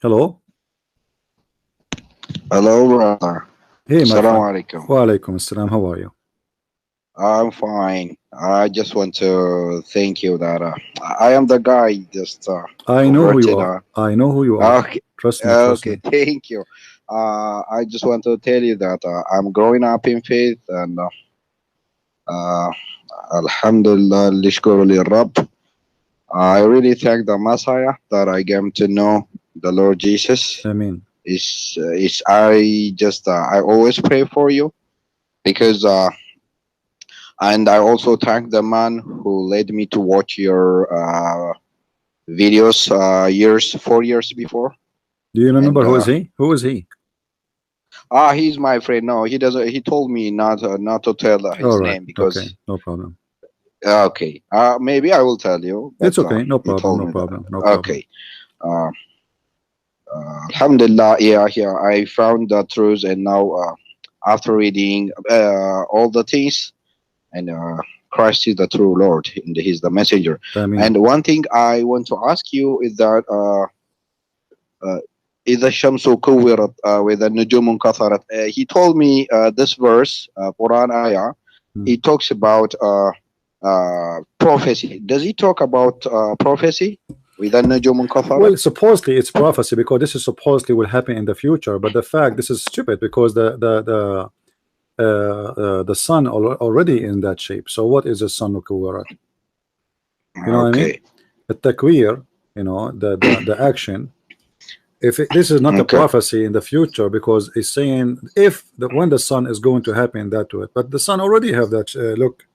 Hello. Hello, brother. Hey, my Assalamu friend. alaikum. Wa alaikum assalam. How are you? I'm fine. I just want to thank you that I am the guy just I know who you converted. are. I know who you are. Okay, Trust me, trust okay, me. thank you. I just want to tell you that I'm growing up in faith and uh, Alhamdulillah, lishkuru li Rabb. I really thank the Messiah that I came to know the Lord Jesus. I mean, Is I just I always pray for you because and I also thank the man who led me to watch your videos 4 years before. do you remember And who is he? Who is he? he's my friend. No, he doesn't. He told me not to tell All his right. name Okay. because No problem. okay. Maybe I will tell you, but It's okay. No he problem. told No me that. problem. No problem. Okay. Uh, Alhamdulillah. Yeah, yeah. I found the truth, and now after reading all the things, and Christ is the true Lord, and He's the messenger. I mean, And one thing I want to ask you is that إذا الشمس كورت وإذا النجوم انكثرت. He told me this verse, Quran ayah. hmm. He talks about prophecy. Does he talk about prophecy? وإذا النجوم انكثرت. Well, supposedly it's prophecy because this is supposedly will happen in the future. But the fact this is stupid because the sun already in that shape. So what is the sun kuwarat? You know what I mean? Okay. The takwir, the action. If this is not a Okay. prophecy in the future, because it's saying if when the sun is going to happen that to it, but the sun already have that look,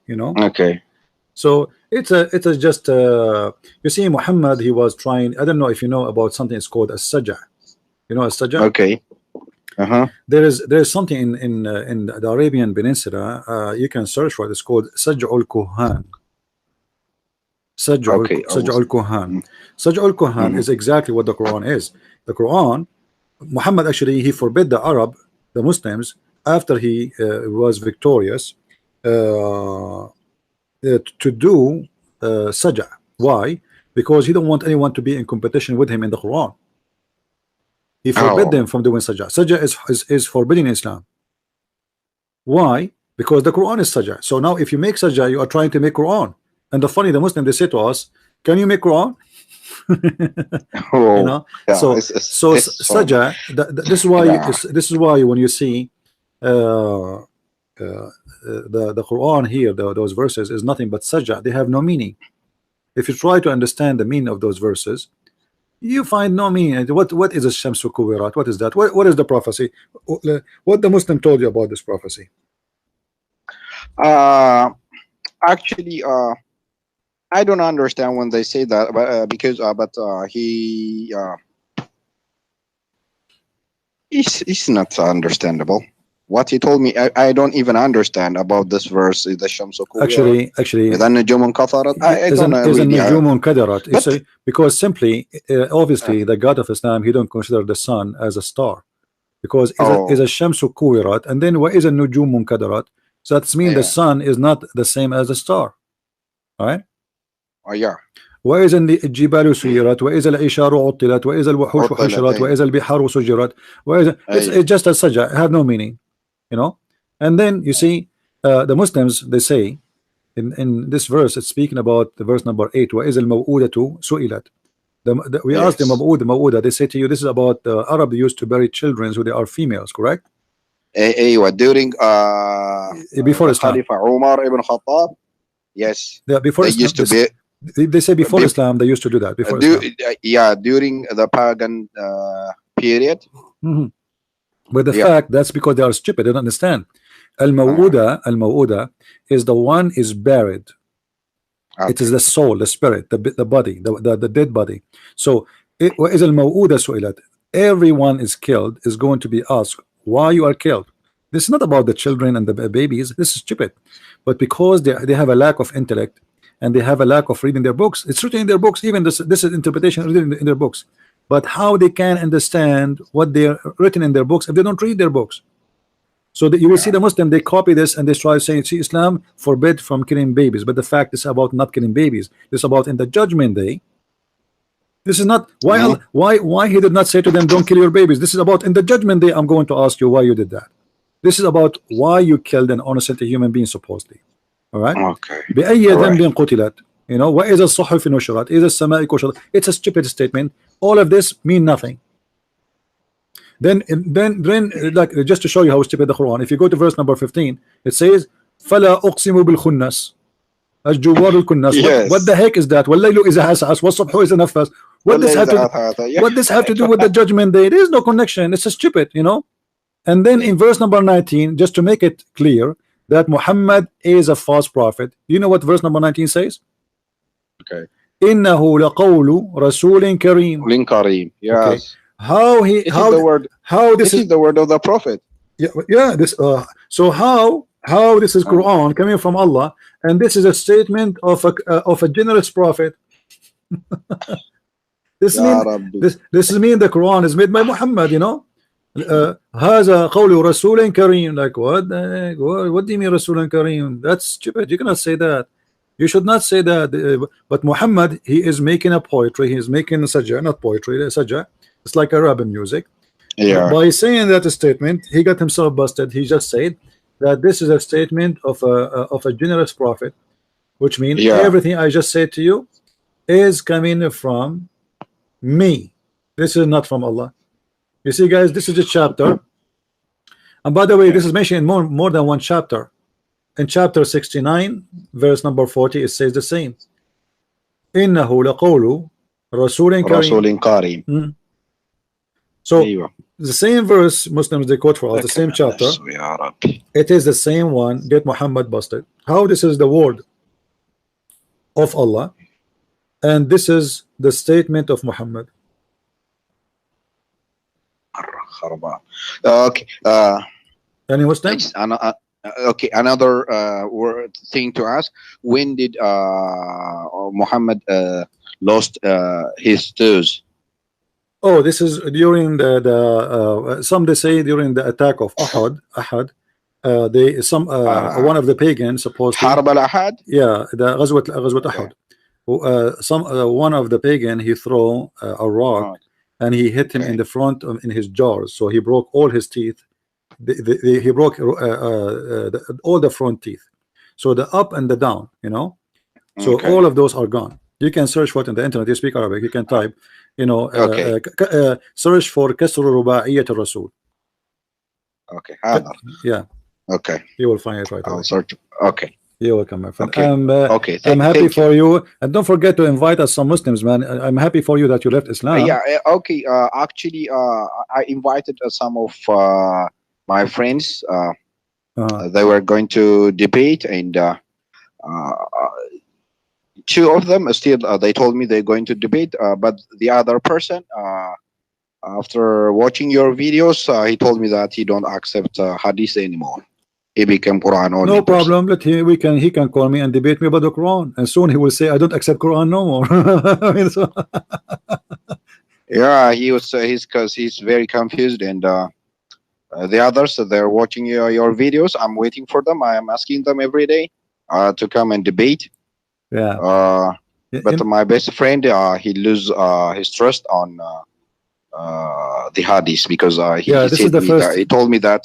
you know. Okay. So it's a just you see Muhammad, he was trying. I don't know if you know about something. It's called a sajah. You know a sajah. Okay. Uh-huh. There is something in the Arabian Peninsula. You can search for it. It's called Saj'ul Kuhan. Okay. I was. Saj'ul Kuhan. Saj'ul Kuhan Mhm. is exactly what the Quran is. The Quran, Muhammad actually he forbid the Arab, the Muslims, after he was victorious, to do sajah. Why? Because he don't want anyone to be in competition with him in the Quran. He forbid Oh. them from doing sajah. Sajah is forbidden in Islam. Why? Because the Quran is sajah. So now if you make sajah, you are trying to make Quran. And the funny, the Muslim they say to us, "Can you make Quran?" You Oh. know. Yeah. So It's funny. sajah. This is why Yeah. this is why when you see the Quran here, those verses is nothing but sajah. They have no meaning. If you try to understand the meaning of those verses, you find no meaning. What is a shamsu kuwirat? What is that? What is the prophecy? What the Muslim told you about this prophecy? Uh, Actually, I don't understand when they say that, but because but he is not understandable. What he told me, I don't even understand about this verse. The Shamsu Kuwirat, Actually, وإذا النجوم انكثرت. I don't is an really. nujumun kadarat. You But see, because simply, uh, obviously, the God of Islam, he don't consider the sun as a star, because is a oh shamsu kuwirat, and then what is a nujumun kadarat? So that means the yeah, sun is not the same as a star, right? oh yeah, وإذا الجبال سيرت وإذا العشار عطلت وإذا الوحوش عطلت. حشرت وإذا البحار سجرت وإذا it's أي. just a sajah, it have no meaning, you know. And then you see the Muslims they say in this verse it's speaking about the verse number 8 وإذا الموءودة سئلت. We asked them Yes. Mawuda, they say to you this is about the Arab used to bury children who they are females, correct? أيوة. During Before the Islam. Khalifa Umar ibn Khattab. Yes, Before they Islam used to be. they say before Islam they used to do that before Islam. Yeah, during the pagan period. Mhm. But the Yeah. fact that's because they are stupid, they don't understand. Uh, Al-Mawuda is the one is buried. It is okay. the soul, the spirit, the body, the dead body. So what is Al-Mawuda su'ilat? Everyone is killed is going to be asked why you are killed. This is not about the children and the babies. This is stupid. But because they have a lack of intellect and they have a lack of reading their books, it's written in their books. Even this is interpretation written in their books. But how they can understand what they're written in their books if they don't read their books? So that you will see Yeah. the Muslim they copy this and they try to say, see, Islam forbid from killing babies, but the fact is about not killing babies. It's about in the judgment day This is not why Hmm. why he did not say to them, don't kill your babies. This is about in the judgment day. I'm going to ask you why you did that. This is about why you killed an innocent human being supposedly. All right. Okay. بأي All right. ذنب قتلت. You know, وإذا الصحف نشرت إذا السماء كشطت. It's a stupid statement. All of this mean nothing. Then like just to show you how stupid the Quran, if you go to verse number 15, it says فلا أقسم بالخنس الجوار الكناس. What the Yes. heck is that? والليل إذا عسعس والصبح إذا نفس. What this والله have إذا to عاد yeah. what this have to do with the judgment day? There is no connection. It's a stupid, you know. And then in verse number 19, just to make it clear that Muhammad is a false prophet, you know what verse number 19 says? Okay. إنه لقول رسول كريم. Lin Karim. Okay, Yes. how he It is the word. how this It is is the word of the prophet. yeah this so how this is Uh, Quran coming from Allah, and this is a statement of a generous prophet. This Ya mean Rabbi. this is mean the Quran is made by Muhammad, you know. هذا قول رسول كريم. Like what the heck? What do you mean رسول كريم? That's stupid. You cannot say that. You should not say that. But Muhammad, he is making a poetry. He is making a sajja, not poetry, a sajja. It's like Arabic music. Yeah. By saying that statement, he got himself busted. He just said that this is a statement of a generous prophet, which means Yeah. everything I just said to you is coming from me. This is not from Allah. You see, guys, this is a chapter. And by the way, Yeah. this is mentioned in more than one chapter. In chapter 69, verse number 40, it says the same. إنه لقول رسول كريم. رسول كريم. So أيوة. the same verse Muslims they quote for us, the لك same من chapter, نفسه يا ربي. it is the same one get Muhammad busted. How this is the word of Allah, and this is the statement of Muhammad. مرة خربان. Okay. Any Muslim? Next, okay. Another thing to ask: when did Muhammad lost his toes? Oh, this is during the some they say during the attack of Ahad. They some one of the pagans supposedly. حرب الأحد. Yeah, the غزوة Ahad. Some one of the pagan, he throw a rock and he hit him in the front in his jaws, so he broke all his teeth. He broke all the front teeth, so the up and the down, you know. So all of those are gone. You can search for it in the internet. You speak Arabic, you can type, you know, search for كسر رباعية الرسول. Okay, حاضر. Yeah. Okay. You will find it right away. I'll search. Okay. You're welcome, my friend. Okay. I'm happy for you, and don't forget to invite us some Muslims, man. I'm happy for you that you left Islam. Yeah. Okay. Actually, I invited some of my friends. They were going to debate, and two of them still they told me they're going to debate, but the other person after watching your videos he told me that he don't accept hadith anymore. He became Quran only. No problem. Let him. He can call me and debate me about the Quran, and soon he will say I don't accept Quran no more. Yeah, he's because he's very confused, and the others they're watching your videos. I'm waiting for them. I am asking them every day to come and debate. Yeah. But my best friend he lose his trust on the hadith because he told me that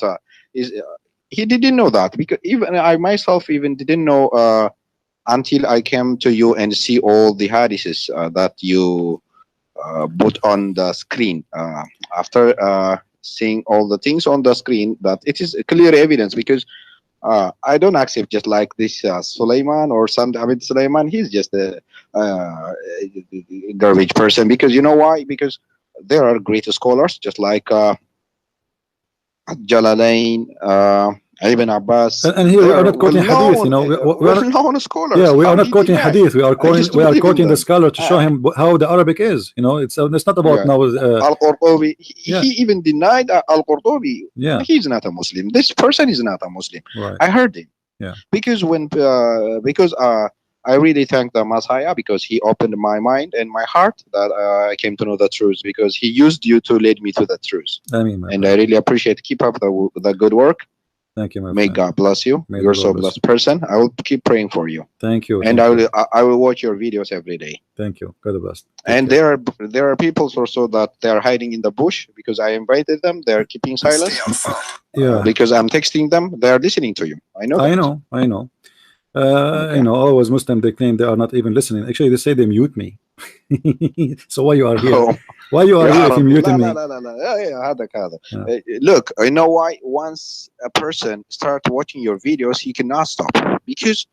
he didn't know that, because even I myself even didn't know until I came to you and see all the hadiths that you put on the screen. After seeing all the things on the screen, that it is clear evidence, because I don't accept just like this Sulaiman or some David Sulaiman. He's just a garbage person, because you know why? Because there are great scholars just like Jalalain, Ibn Abbas, and here we are not quoting hadith, you know. We are known scholars. Yeah, we are not quoting hadith. We are quoting the scholar to show him how the Arabic is. You know, it's not about now. Al-Qurtubi, he even denied Al-Qurtubi. Yeah, he's not a Muslim. This person is not a Muslim. Right. I heard him. Yeah, because I really thank the Messiah, because he opened my mind and my heart that I came to know the truth, because he used you to lead me to the truth. I mean, and I really appreciate. Keep up the good work. Thank you, my May friend. God bless you. May the You're Lord so bless blessed you. person. I will keep praying for you, Thank you. and Thank you. I will watch your videos every day. Thank you. God bless. Take And care. there are people also that they are hiding in the bush because I invited them. They are keeping silent Yeah, because I'm texting them. They are listening to you. I know I that. know. I know. Okay. Always Muslim, they claim they are not even listening. Actually, they say they mute me. So why you are here? Oh, Why you are يا here if you عربي muted لا لا me? لا لا لا هذا Yeah. look, you know why? Once a person start watching your videos, he cannot stop because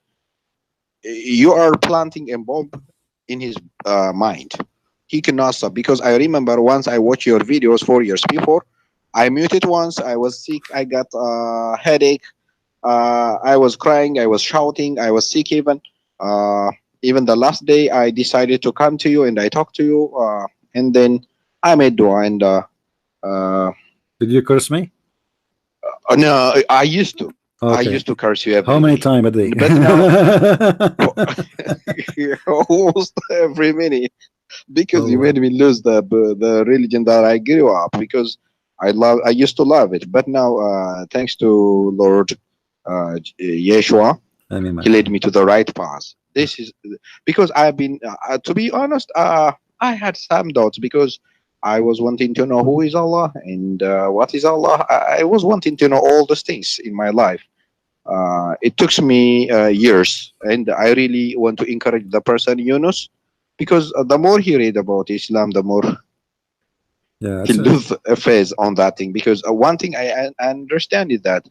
you are planting a bomb in his mind. He cannot stop because I remember once I watched your videos 4 years before. I muted once. I was sick. I got a headache. I was crying. I was shouting. I was sick even. Even the last day, I decided to come to you and I talked to you. And then I made dua and uh, Did you curse me? no, I used to. I Okay. used to curse you How every many day, times a day? but now almost every minute because you Oh, made me lose the religion that I grew up because I used to love it, but now thanks to Lord Yeshua, I mean, my he led friend. me to the right path. This is because I've been to be honest, I had some doubts because I was wanting to know who is Allah and what is Allah. I was wanting to know all those things in my life. It took me years, and I really want to encourage the person Yunus because the more he read about Islam, the more Yeah, he lose a phase on that thing. Because one thing I understand is that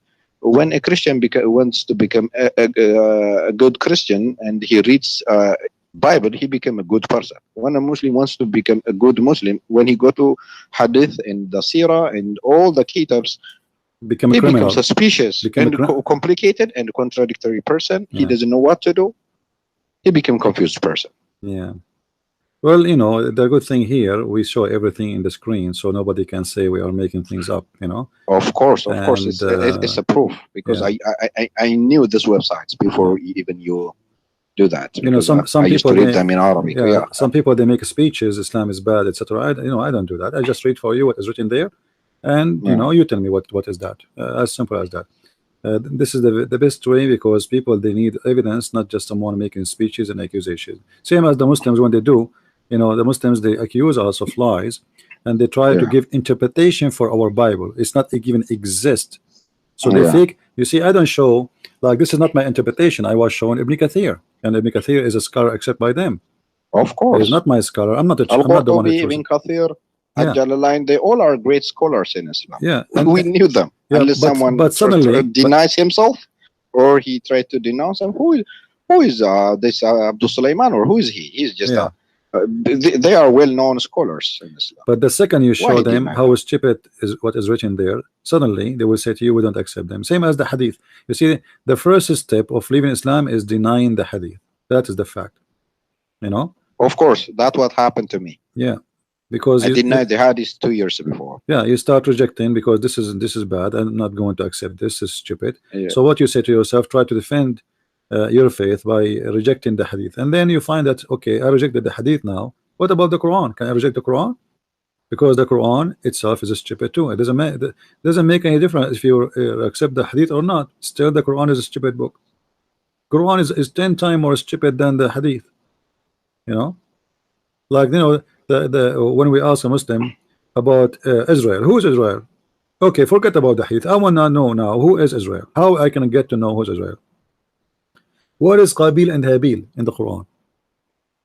when a Christian wants to become a good Christian and he reads Bible, he become a good person. When a Muslim wants to become a good Muslim, when he go to Hadith and the Sirah and all the kitabs, become a he becomes criminal. suspicious Become a and cri complicated and contradictory person. He Yeah, doesn't know what to do. He become confused person. yeah. Well, the good thing here, we show everything in the screen, so nobody can say we are making things up. Of course, And it's a proof because yeah, I knew these websites yeah. before even you do that because Some I used people to read they, them in Arabic. yeah, Yeah, some people they make speeches, Islam is bad, etc. I don't do that. I just read for you what is written there, and yeah, you tell me what is that. As simple as that. This is the best way because people they need evidence, not just someone making speeches and accusations. Same as the Muslims when they do, the Muslims they accuse us of lies, and they try to yeah, give interpretation for our Bible. It's not even exist. So they yeah. fake. You see, I don't show like this is not my interpretation. I was showing Ibn Kathir, and Ibn Kathir is a scholar accepted by them. Of He is course, not my scholar. I'm not the one who Al-Qurtubi, chose Ibn it. Kathir, Yeah, Al-Jalalain, they all are great scholars in Islam. yeah, We knew them yeah. unless someone But suddenly, denies himself or he tried to denounce him. Who is this Abdul Sulaiman or who is he? He's just yeah. they are well-known scholars in Islam. But the second you Why show he them denied how them? stupid is what is written there, suddenly they will say to you, "We don't accept them." Same as the hadith. You see, the first step of leaving Islam is denying the hadith. That is the fact. You know? Of course, that's what happened to me. Yeah, because I denied the hadith 2 years before. yeah, you start rejecting because this is bad. I'm not going to accept this. This is stupid. Yeah. So what you say to yourself, try to defend your faith by rejecting the hadith, and then you find that okay, I rejected the hadith now. What about the Quran? Can I reject the Quran? Because the Quran itself is stupid too. It doesn't make any difference if you accept the hadith or not. Still, the Quran is a stupid book. Quran is 10 times more stupid than the hadith. You know, like the when we ask a Muslim about Israel, who is Israel? Okay, forget about the hadith. I want to know now who is Israel. How I can get to know who's Israel? What is Qabil and Habil in the Quran?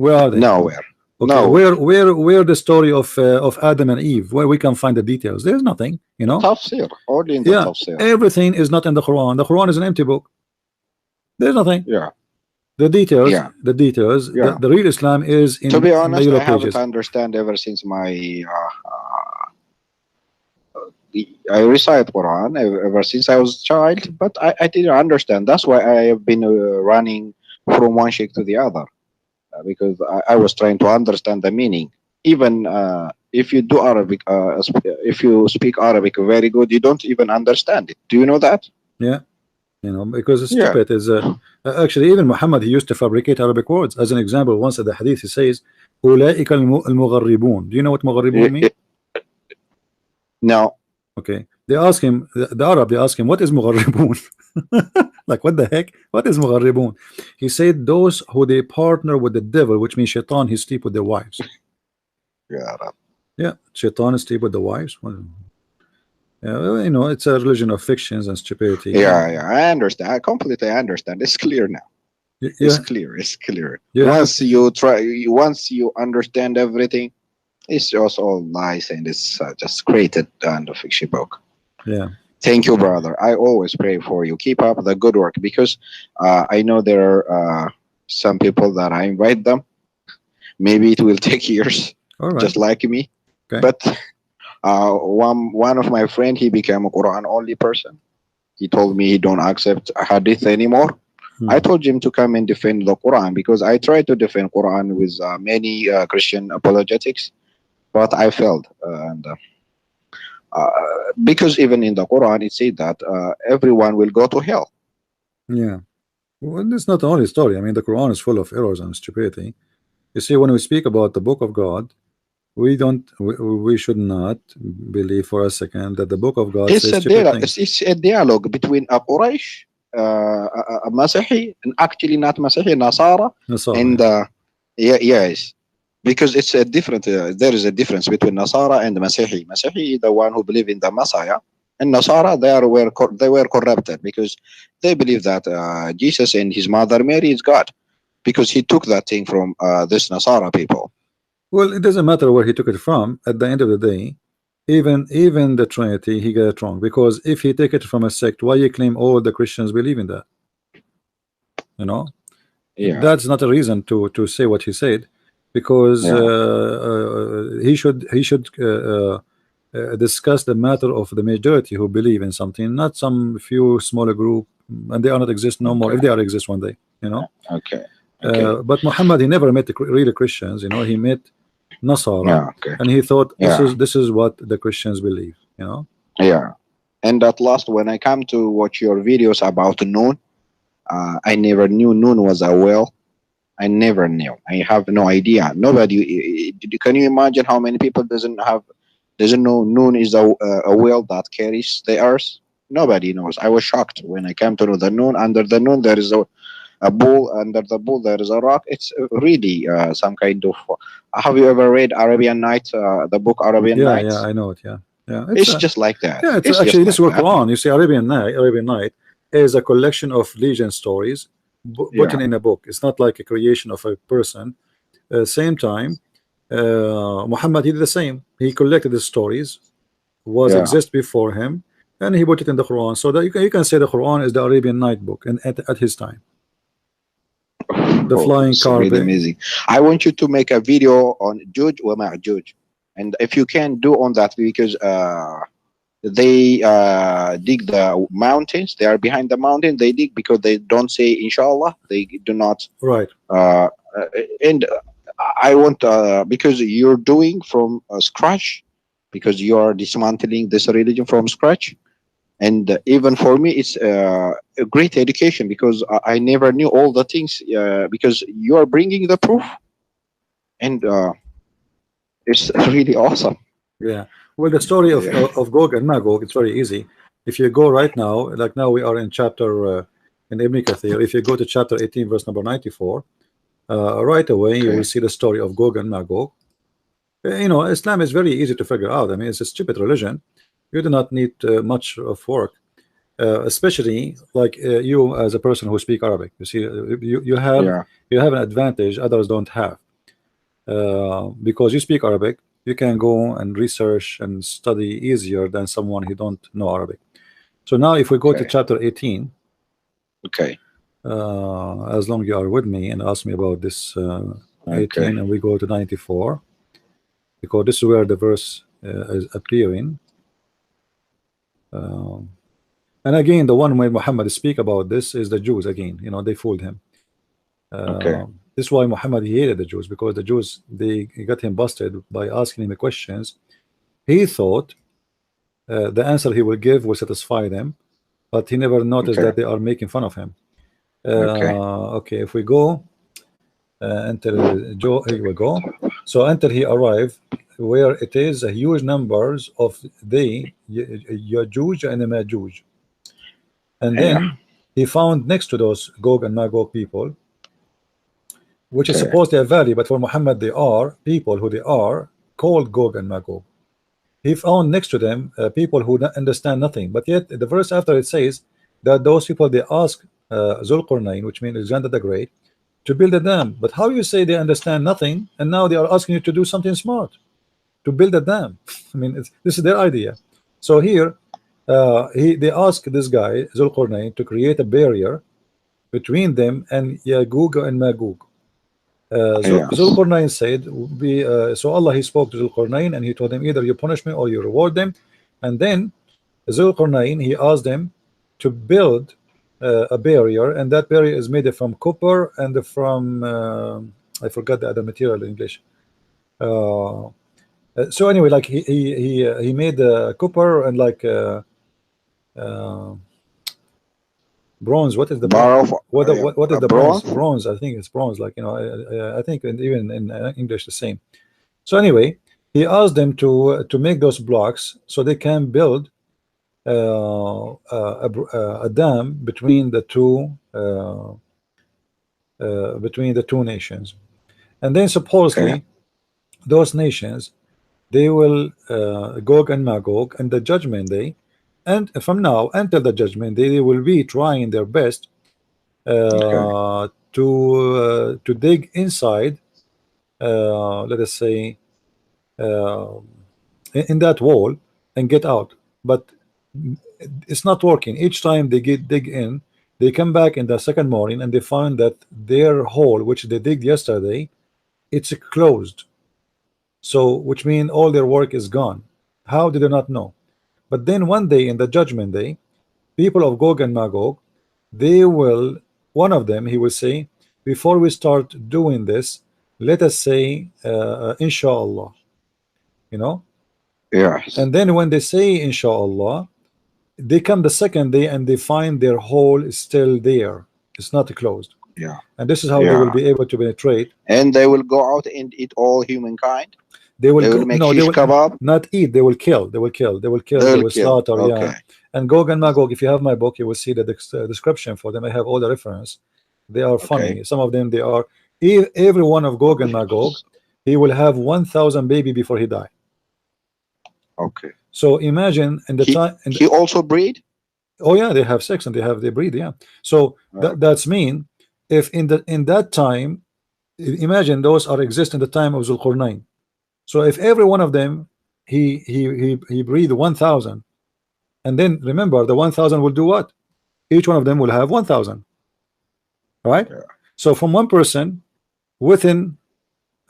Where are they? Nowhere. Okay, Nowhere. where the story of Adam and Eve, where we can find the details? There's nothing. Tafsir. Only in the Yeah, tafsir. everything is not in the Quran. The Quran is an empty book. There's nothing. Yeah. The details, Yeah. the details, Yeah. the real Islam is To be in the honest, yellow I haven't pages. understand ever since my I recite Quran ever since I was a child, but I didn't understand. That's why I have been running from one sheikh to the other because I was trying to understand the meaning. Even if you do Arabic, if you speak Arabic very good, you don't even understand it. Do you know that? Yeah, because it's Yeah. stupid. Is actually even Muhammad he used to fabricate Arabic words. As an example, once at the hadith he says, "أولئك المغربون." Do you know what مغربون I- mean? I- no. Okay, They ask him, the Arab, they ask him, what is مغربون? Like, what the heck? What is مغربون? He said, those who they partner with the devil, which means shaitan, he sleep with their wives. Yeah, Yeah, shaitan sleep with the wives. Well, yeah, well, you know, it's a religion of fictions and stupidity. yeah, yeah. I understand. I completely understand. It's clear now. It's Yeah, clear. It's clear. you have, Once you understand everything, it's just all nice and it's just created and a fiction book. yeah. Thank you, brother. I always pray for you. Keep up the good work because I know there are some people that I invite them. Maybe it will take years, All right. just like me. Okay. But one of my friend, he became a Quran only person. He told me he don't accept hadith anymore. I Hmm. told him to come and defend the Quran because I tried to defend Quran with many Christian apologetics, but I failed. Uh, because even in the Quran it said that everyone will go to hell. Yeah. Well, it's not the only story. I mean, the Quran is full of errors and stupidity. You see, when we speak about the book of God, we should not believe for a second that the book of God It's says a stupid dialogue. things. It's a dialogue between a Quraysh, a Masihi, and actually not Masihi, Nasara, Nasara, and yeah. yeah, yes, because it's a different. There is a difference between Nasara and Masihi. Masihi is the one who believe in the Messiah, and Nasara they were corrupted because they believe that Jesus and his mother Mary is God because he took that thing from this Nasara people. Well, it doesn't matter where he took it from. At the end of the day, even the Trinity, he got it wrong. Because if he take it from a sect, why you claim all the Christians believe in that? You know, Yeah, that's not a reason to say what he said, because yeah, he should discuss the matter of the majority who believe in something, not some few smaller group, and they are not exist no more. okay, If they are exist one day, you know. okay, okay, But Muhammad, he never met the real Christians. You know, he met Nasara, yeah, okay, and he thought this yeah. is this is what the Christians believe. You know. Yeah. And at last, when I come to watch your videos about Noon, I never knew Noon was a whale. I never knew. I have no idea. Nobody. Can you imagine how many people doesn't know Noon is a whale that carries the earth? Nobody knows. I was shocked when I came to know the Noon. Under the Noon, there is a bull. Under the bull, there is a rock. It's really some kind of. Have you ever read Arabian Nights? The book Arabian Yeah, yeah, Nights. I know it. Yeah, yeah. It's It's a just like that. yeah. It's It's actually just this like is that. Quran. You see, Arabian Night is a collection of legend stories put Yeah. in a book. It's not like a creation of a person. Same time, Muhammad he did the same. He collected the stories was Yeah. exist before him, and he put it in the Quran. So that you can say the Quran is the Arabian Night book, and at his time, the Oh, flying it's really carpet. amazing. I want you to make a video on Juj wa Ma'juj. And if you can do on that because they dig the mountains, they are behind the mountain, they dig because they don't say inshallah, they do not Right. uh, uh, and I want because you're doing from scratch because you are dismantling this religion from scratch and even for me it's a great education because I never knew all the things because you are bringing the proof and it's really awesome. Yeah. Well, the story of Yeah. Gog and Magog, it's very easy. If you go right now, like now we are in chapter in Ibn Kathir. If you go to chapter 18, verse number 94, right away you will Okay. see the story of Gog and Magog. You know, Islam is very easy to figure out. I mean, it's a stupid religion. You do not need much of work, especially like you as a person who speak Arabic. You see, Yeah. you have an advantage others don't have. Because you speak Arabic, you can go and research and study easier than someone who don't know Arabic. So now, if we go to Okay. chapter 18, Okay. as long you are with me and ask me about this Okay. 18, and we go to 94, because this is where the verse is appearing. Um, and again, the one when Muhammad speak about this is the Jews again. You know, they fooled him. Okay. This is why Muhammad he hated the Jews, because the Jews they got him busted by asking him questions. He thought the answer he will give will satisfy them, but he never noticed Okay. that they are making fun of him. Okay. Okay, if we go enter Joe, here we go. So until he arrived where it is a huge numbers of the Yajuj and the Majuj. And Yeah. then he found next to those Gog and Magog people, which is Okay. supposed to have value, but for Muhammad they are people who they are called Gog and Magog. He found next to them people who don't understand nothing, but yet the verse after it says that those people they ask Zulqarnain, which means Alexander the Great, to build a dam. But how you say they understand nothing and now they are asking you to do something smart, to build a dam? I mean, this is their idea. So here they ask this guy Zulqarnain to create a barrier between them and Yagug and Magug. Yes. Zulqarnain said, so Allah he spoke to Zulqarnain and he told him either you punish me or you reward them. And then Zulqarnain he asked them to build a barrier, and that barrier is made from copper and from I forgot the other material in English. So anyway, like he made copper and like uh, bronze. What is the Bar of what is the bronze? bronze. Bronze. I think it's bronze. Like I think even in English the same. So anyway, he asked them to make those blocks so they can build a dam between the two nations, and then Okay. supposedly those nations they will Gog and Magog and the judgment day, and from now until the judgment day they will be trying their best Okay. to dig inside, let us say, uh, in that wall and get out. But it's not working. Each time they dig in, they come back in the second morning and they find that their hole, which they digged yesterday, it's closed. So, which means all their work is gone. How did they not know? But then one day in the judgment day, people of Gog and Magog, they will, one of them, he will say, before we start doing this, let us say, inshallah, you know. Yes. And then when they say inshallah, they come the second day and they find their hole is still there. It's not closed. Yeah. And this is how they will Yeah. be able to penetrate. And they will go out and eat all humankind. They will They will go, make no, they shish will kebab. not eat, they will kill. They will kill. They will kill. They They will will kill. slaughter. Yeah. Okay. And Gog and Magog, if you have my book, you will see the description for them. I have all the reference. They are Okay. funny. Some of them, they are, every one of Gog and Magog, he will have 1,000 baby before he die. Okay. So imagine in the time, He also breed. oh yeah, they have sex and they breed. Yeah. So that's mean if in that time, imagine those are exist in the time of Zulqarnain. So if every one of them he breathe 1,000, and then remember the 1,000 will do what? Each one of them will have 1,000, right? Yeah. So from one person within,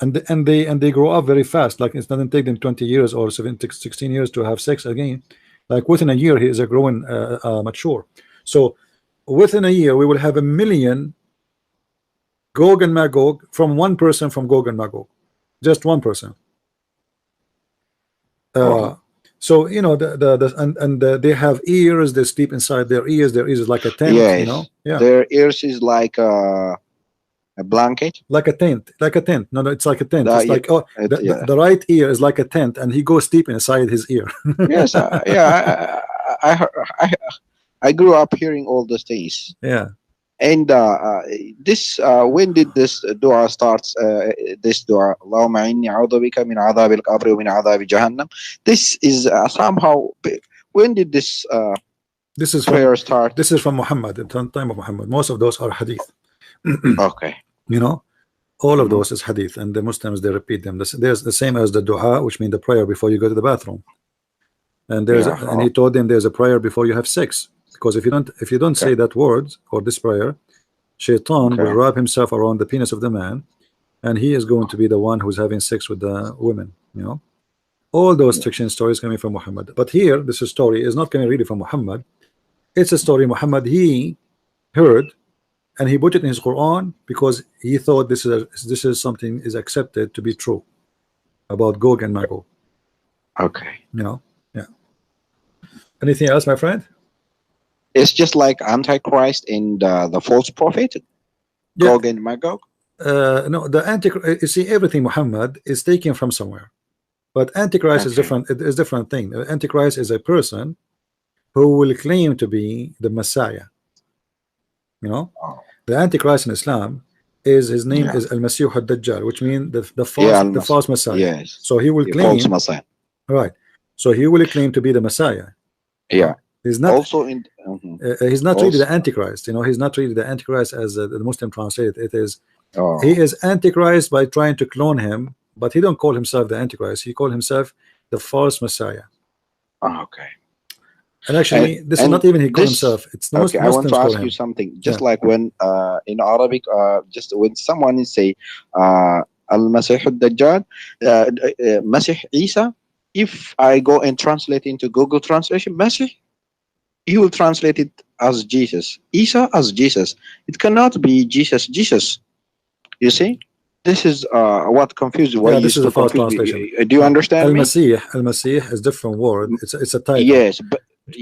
and they grow up very fast. Like it doesn't take them 20 years or 16 years to have sex again. Like within a year he is a growing mature. So within a year we will have 1,000,000 Gog and Magog from one person from Gog and Magog, just one person. Oh. So you know they have ears. They sleep inside their ears. Their ears is like a tent. You know, Yes. yeah, Their ears is like a blanket. like a tent, like a tent. No, it's like a tent. It's Yeah. like, oh, Yeah. the right ear is like a tent, and he goes sleep inside his ear. Yes. Yeah. I grew up hearing all those things. Yeah. And this when did this dua starts? This dua, Allahumma inni a'udhu bika min adhab al-qabr wa min adhab jahannam. This is somehow. When did this This is from prayer start? Muhammad, at the time of Muhammad. Most of those are hadith. Okay. You know, all of Hmm. those is hadith, and the Muslims they repeat them. There's the same as the du'a, which means the prayer before you go to the bathroom. And Yeah. and he told them there's a prayer before you have sex, because if you don't Okay. say that word or this prayer, Shaitan will Okay. wrap himself around the penis of the man, and he is going to be the one who's having sex with the women. You know, all those fiction stories coming from Muhammad. But here, this story is not coming really from Muhammad. It's a story Muhammad he heard, and he put it in his Quran because he thought this is something is accepted to be true about Gog and Magog. Okay. You know, yeah. Anything else, my friend? It's just like Antichrist and the false prophet, Yeah. Gog and Magog. No, the anti. You see, everything Muhammad is taken from somewhere. But Antichrist is Okay. different. It is different thing. Antichrist is a person who will claim to be the Messiah. You know, Oh, the Antichrist in Islam is his name yeah. is Al Masih Al Dajjal, which means Yeah, the false Messiah. yes. So he will Yeah, false claim, Messiah. right? So he will claim to be the Messiah. You Yeah. know, he's not. Also in He's not really also the Antichrist. You know, he's not really the Antichrist as the Muslim translate it. It is he oh, is Antichrist by trying to clone him, but he don't call himself the Antichrist. He called himself the false Messiah. okay. And actually, this is And not even he call this himself. It's the okay, I want to Muslims call ask you him. something. Yeah, Just like when in Arabic, just when someone is say Al-Masih al-Dajjal, Masih Isa, if I go and translate into Google translation, Masih, he will translate it as Jesus. Isa as Jesus. It cannot be Jesus, Jesus. You see? This is what confused why yeah. you This is a still false confuse me. translation. Do you understand me? Al Masih is different word. It's a title.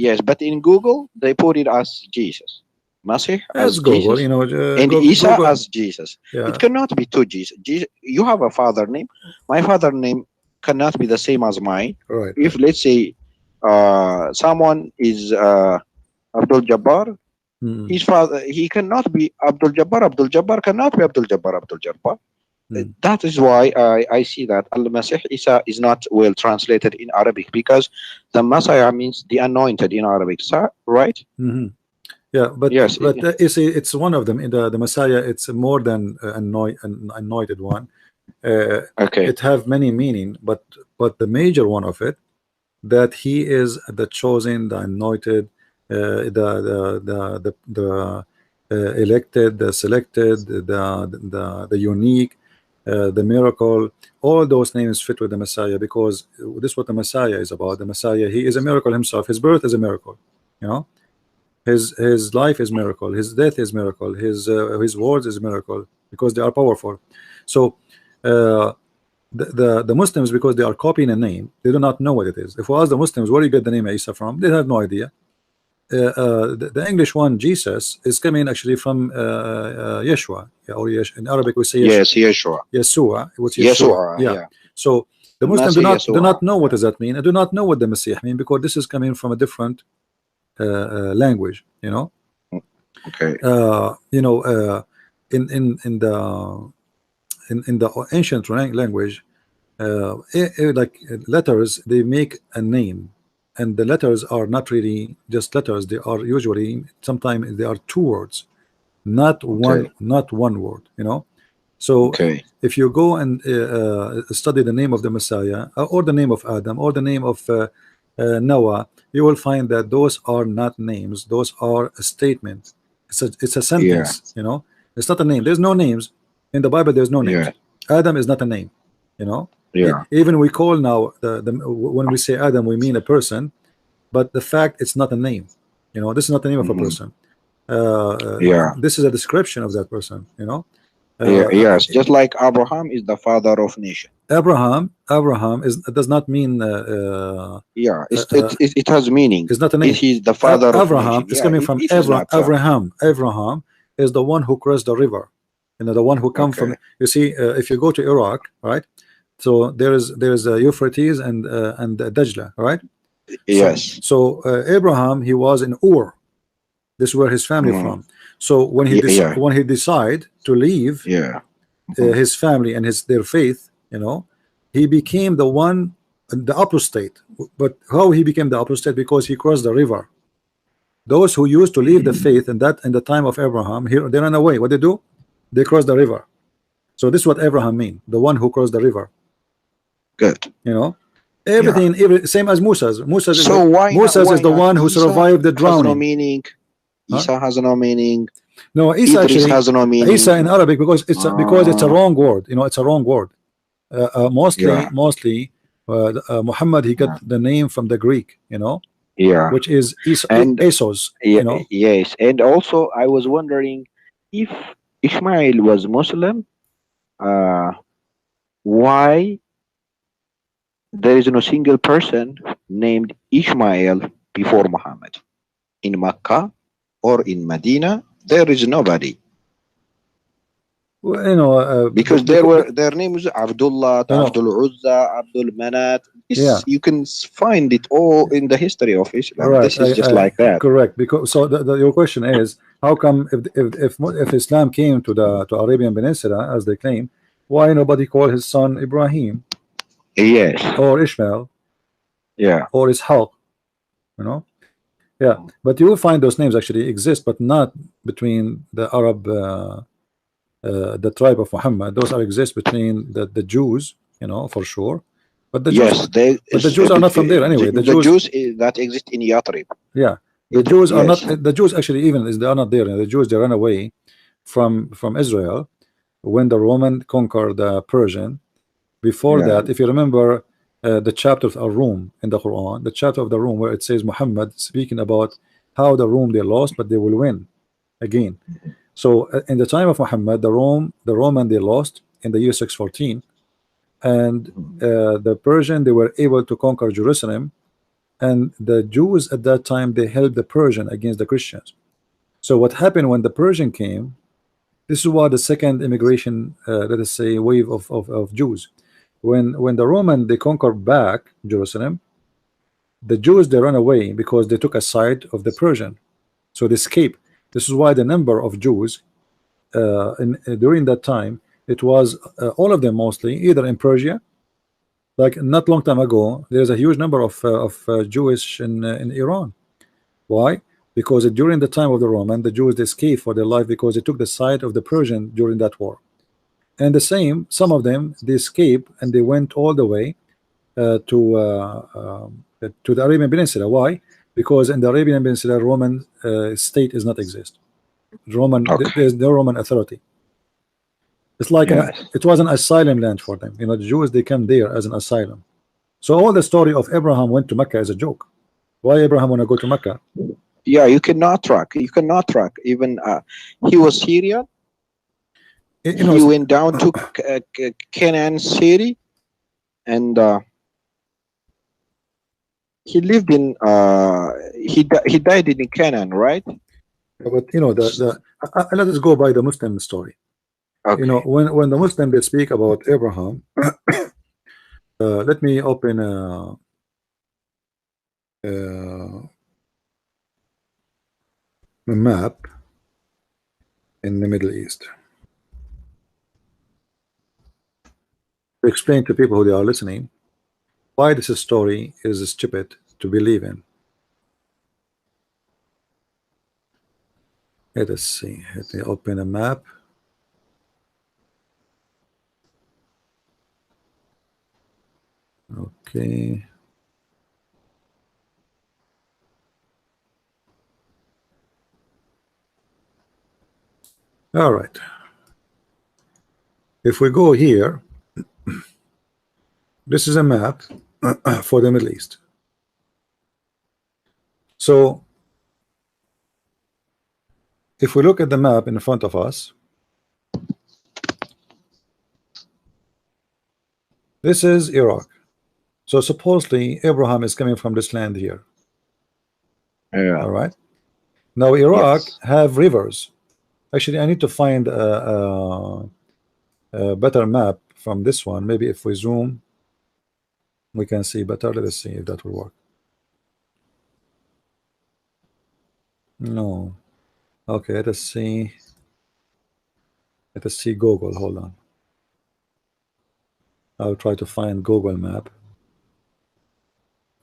Yes, but in Google they put it as Jesus, Masih It's as Google. Jesus, You know, and Isa Google. as Jesus. It Yeah, cannot be two Jesus. You have a father name. My father name cannot be the same as mine. right, If right. let's say someone is Abdul Jabbar, Mm, his father he cannot be Abdul Jabbar. Abdul Jabbar cannot be Abdul Jabbar. Abdul Jabbar. mm. That is why I see that Al-Masih Isa is not well translated in Arabic because the Messiah means the anointed in Arabic, sir, right? Hmm. Yeah, Yes. you see, it's one of them. In the Messiah, it's more than an anointed one. Uh, Okay. it have many meaning, but the major one of it that he is the chosen, the anointed, the elected, the selected, the unique, the miracle. All those names fit with the Messiah because this is what the Messiah is about. The Messiah, he is a miracle himself. His birth is a miracle. You know, his life is miracle. His death is miracle. His words is miracle because they are powerful. So. Uh, the Muslims, because they are copying a name, they do not know what it is. If we ask the Muslims where you get the name Isa from, they have no idea. The English one, Jesus, is coming actually from Yeshua, yeah, or in Arabic we say Yes, Yeshua. Yeshua, which Yeshua, Yeshua, yeah. yeah. So the Muslims Al-Masih do Yeshua. not know what Yeah. does that mean. I do not know what the Messiah mean because this is coming from a different language, you know. Okay. You know, in the ancient language, like letters, they make a name, and the letters are not really just letters. They are usually sometimes they are two words, Okay. not one word, you know. So Okay. if you go and study the name of the Messiah, or the name of Adam, or the name of Noah, you will find that those are not names. Those are a statement. It's a Yeah. sentence, you know. It's not a name. There's no names in the Bible. There's no Yeah. names. Adam is not a name, you know. Yeah. Even we call now when we say Adam, we mean a person, but the fact it's not a name. You know, this is not the name of a Hmm. person. Yeah. This is a description of that person. You know, Yeah. uh, Yes. Just like Abraham is the father of nation. Abraham is does not mean Yeah. uh, uh, It has meaning. is not a It name. is the father of Abraham nation. is Yeah. coming from This is not. Abraham. Abraham is the one who crossed the river. You know, the one who come Okay. from. You see, if you go to Iraq, right? So there is Euphrates and Dajla, right? So Yes. Abraham, he was in Ur. This is where his family Mm. from. So Yeah. Yeah. when he decide to leave Yeah. Mhm. his family and their faith, you know, he became the one, the apostate. But how he became the apostate? Because he crossed the river. Those who used to leave the faith in the time of Abraham, here they ran away. What they do? They cross the river. So this is what Abraham mean, the one who crossed the river. Good. You know, Yeah. same as Moses. Moses is So why not? Moses is Why the not? one who Isa survived the has no drowning. meaning. Huh? Isa has no meaning. No, Isa Idris actually, has no meaning. Isa in Arabic because it's a Uh, wrong word. You know, it's a wrong word. yeah. Mostly, Muhammad he got Yeah. the name from the Greek. You know, Yeah. which is And Esos. yeah, You know, yes. And also, I was wondering if Ishmael was Muslim, uh, why there is no single person named Ishmael before Muhammad in Mecca or in Medina? There is nobody. You know, because there were their names Abdullah, you know, Abdul Uzza, Abdul Manat. yeah, This you can find it all in the history of Islam. right. This is just like that. Correct. Because so your question is how come if Islam came to the to Arabian Peninsula as they claim, why nobody called his son Ibrahim Yes. or Ishmael Yeah. or Ishaq? You know, yeah. But you will find those names actually exist, but not between the Arab, the tribe of Muhammad. Those are exist between the Jews, you know, for sure. But the Jews, Yes. They but the Jews are not from there anyway. The the Jews, Jews that exist in Yathrib. yeah, the Jews are not. Yes. The Jews actually even is they are not there. The Jews they ran away from Israel when the Roman conquered the Persian. Before Yeah. that, if you remember the chapter of Ar-Rum in the Quran, the chapter of the Rum where it says Muhammad speaking about how the Rum they lost, but they will win again. So in the time of Muhammad, the Roman they lost in the year 614, and the Persian they were able to conquer Jerusalem, and the Jews at that time they held the Persian against the Christians. So what happened when the Persian came? This is why the second immigration, let us say, wave of Jews. When the Roman they conquered back Jerusalem, the Jews they ran away because they took a side of the Persian, so they escaped. This is why the number of Jews during that time it was all of them mostly either in Persia, like not long time ago. There's a huge number of Jewish in Iran. Why? Because during the time of the Roman, the Jews they escaped for their life because they took the side of the Persian during that war. And the same, some of them they escaped and they went all the way to the Arabian Peninsula. Why? Because in the Arabian Peninsula, Roman state is not exist. Okay. There's no Roman authority. It's like Yes. it was an asylum land for them. You know, the Jews they come there as an asylum. So all the story of Abraham went to Mecca is a joke. Why Abraham want to go to Mecca? Yeah. You cannot track. You cannot track. Even he was Syrian. You know, He went down to Canaan city, and he lived in. He died in Canaan, right? but you know let us go by the Muslim story. You know, Okay. when the Muslim they speak about Abraham, let me open a map in the Middle East to explain to people who they are listening why this story is stupid to believe in. Let us see. Let me open a map. Okay. All right. If we go here, this is a map for the Middle East. So if we look at the map in front of us, this is Iraq. So supposedly Abraham is coming from this land here. Yeah. All right. Now Iraq Yes. have rivers. Actually, I need to find a better map from this one. Maybe if we zoom, we can see better. Let us see if that will work. No. Okay, let us see. Let us see Google. Hold on. I'll try to find Google map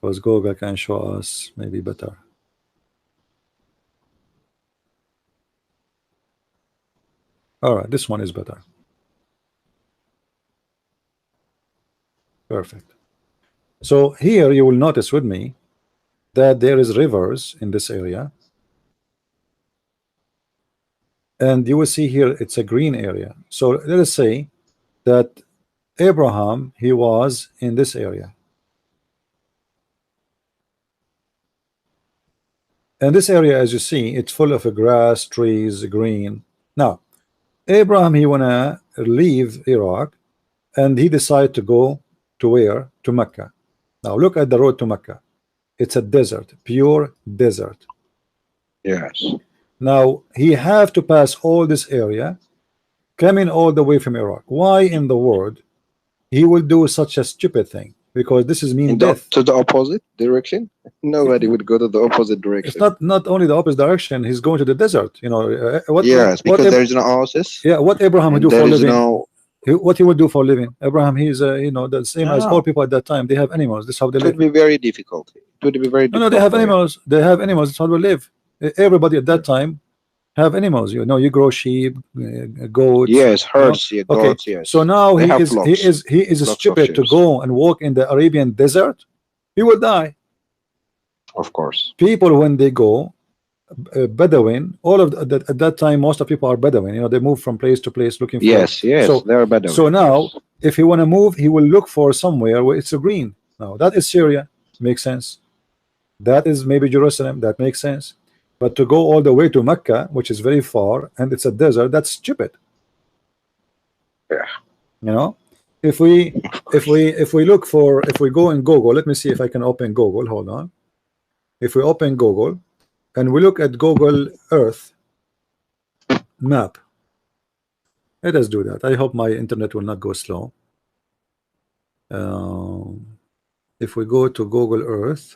because Google can show us maybe better. All right, this one is better. Perfect. So here you will notice with me that there is rivers in this area, and you will see here it's a green area. So let us say that Abraham he was in this area, and this area, as you see, it's full of grass, trees, green. Now Abraham he wanna leave Iraq, and he decided to go to where? To Mecca. Now look at the road to Mecca. It's a desert, pure desert. Yes. Now he have to pass all this area coming all the way from Iraq. Why in the world he will do such a stupid thing? Because this is mean In the death. to the opposite direction, nobody would go to the opposite It's direction. not only the opposite direction. He's going to the desert. You know Yes, because there is no oasis yeah, what Abraham would and do there for a is living. no. What he would do for a living. Abraham, he's the same as all No, people at that time. They have animals. This is how they it would live. be very difficult. It would be very No, they difficult have for him. animals. They have animals. That's how they live. Everybody at that time have animals. You know, you grow sheep, goats. Yes, You know. herds, yeah, Okay, goats, so yes. now They have flocks, he is flocks of stupid to sheep, go and walk in the Arabian desert. He will die. of course. People when they go Bedouin, all of at that time, most of people are Bedouin. You know, they move from place to place looking for. Yes, yes, So, they're Bedouin, now, yes. if he want to move, he will look for somewhere where it's a green. Now, that is Syria, makes sense. That is maybe Jerusalem, that makes sense. But to go all the way to Mecca, which is very far, and it's a desert, that's stupid. Yeah, You know, if we of course. look for, if we go in Google, let me see if I can open Google. Hold on. If we open Google and we look at Google Earth map, let us do that. I hope my internet will not go slow. If we go to Google Earth,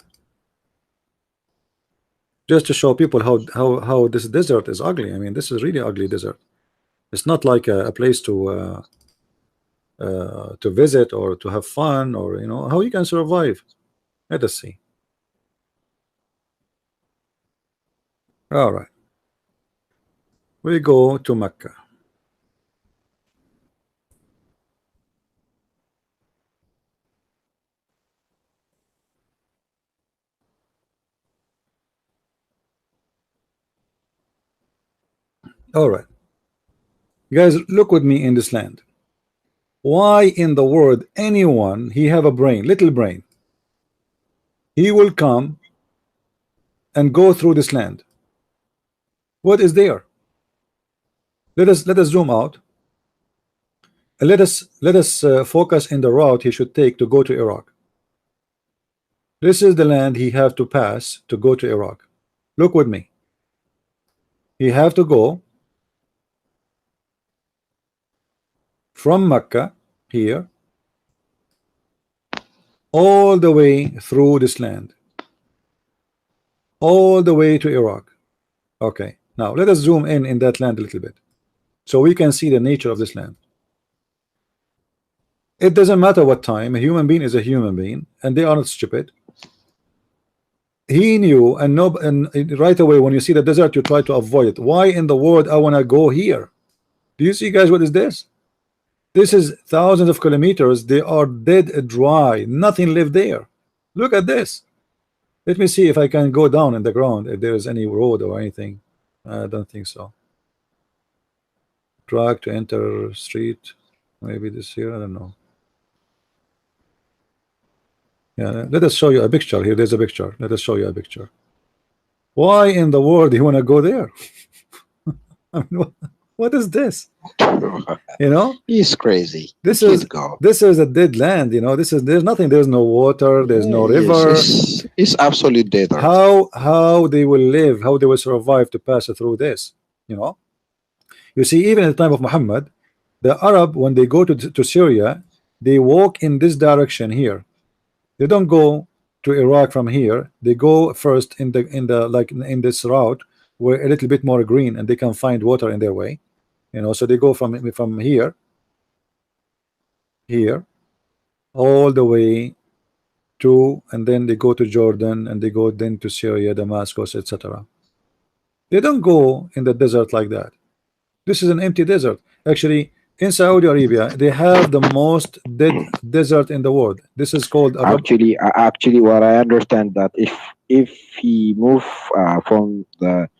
just to show people how this desert is ugly. I mean, this is really ugly desert. It's not like a place to visit or to have fun, or you know how you can survive. Let us see. All right, we go to Mecca. All right, guys, look with me in this land. Why in the world anyone he have a brain, little brain, he will come and go through this land? What is there? Let us zoom out. Let us focus in the route he should take to go to Iraq. This is the land he have to pass to go to Iraq. Look with me. He have to go from Mecca here all the way through this land, all the way to Iraq. Okay, now let us zoom in that land a little bit so we can see the nature of this land. It doesn't matter what time, a human being is a human being, and they are not stupid. He knew, and no, and right away when you see the desert, you try to avoid it. Why in the world I want to go here? Do you see, guys, what is this? This is thousands of kilometers. They are dead dry. Nothing lived there. Look at this. Let me see if I can go down in the ground if there is any road or anything. I don't think so. Drag to enter street. Maybe this here. I don't know. Yeah, let us show you a picture here. There's a picture. Let us show you a picture. Why in the world do you want to go there? I mean, what is this? You know, He's crazy. this He is can't go. this is a dead land. You know, this is there's nothing. There's no water. There's no Yes, river. it's absolute desert. How they will live? How they will survive to pass through this? You know, you see, even at the time of Muhammad, the Arab when they go to Syria, they walk in this direction here. They don't go to Iraq from here. They go first in the like in this route where a little bit more green and they can find water in their way. You know, so they go from here all the way to, and then they go to Jordan and they go then to Syria, Damascus, etc. They don't go in the desert like that. This is an empty desert. Actually, in Saudi Arabia, they have the most dead desert in the world. This is called Arab. Actually, what I understand that if he move from the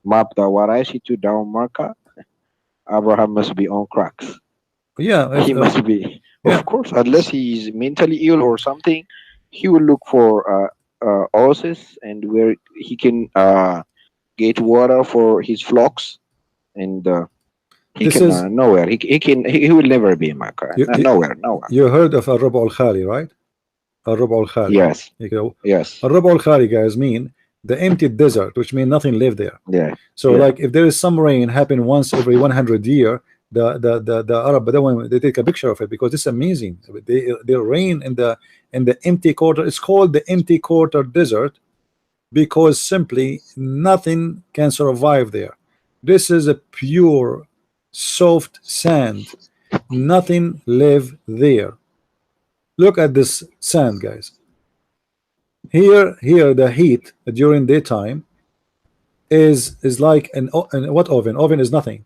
map that what I see to down Marca, Abraham must be on cracks. Yeah, He must be, yeah. of course, unless he's mentally ill or something. He will look for oasis and where he can get water for his flocks, and he This can is nowhere. He will never be in Mecca. you, you, Nowhere, nowhere. you heard of Arab al Khali, right? Arab al Khali. Yes, You know, yes, Arab al Khali, guys, mean the empty desert, which means nothing lived there. yeah, So, yeah. like, if there is some rain happen once every 100 year, the Arab Bedouin, they take a picture of it because it's amazing. They rain in the empty quarter. It's called the empty quarter desert because simply nothing can survive there. This is a pure soft sand. Nothing live there. Look at this sand, guys. Here the heat during daytime is like an what oven? Oven is nothing.